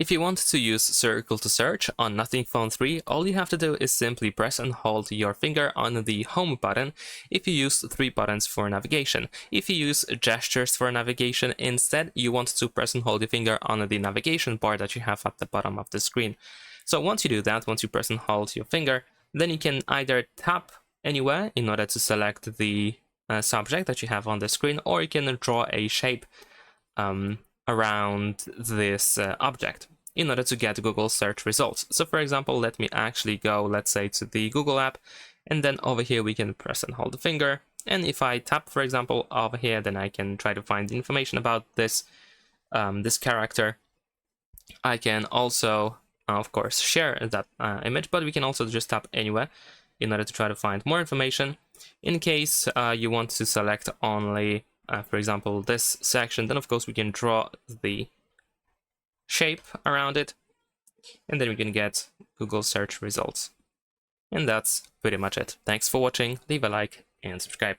If you want to use Circle to Search on Nothing Phone 3, all you have to do is simply press and hold your finger on the Home button if you use 3 buttons for navigation. If you use gestures for navigation instead, you want to press and hold your finger on the navigation bar that you have at the bottom of the screen. So once you do that, once you press and hold your finger, then you can either tap anywhere in order to select the subject that you have on the screen, or you can draw a shape around this object in order to get Google search results. So for example, let me actually go, let's say, to the Google app, and then over here we can press and hold the finger. And if I tap, for example, over here, then I can try to find information about this this character. I can also, of course, share that image, but we can also just tap anywhere in order to try to find more information. In case you want to select only for example, this section, then of course we can draw the shape around it, and then we can get Google search results. And that's pretty much it. Thanks for watching, leave a like and subscribe.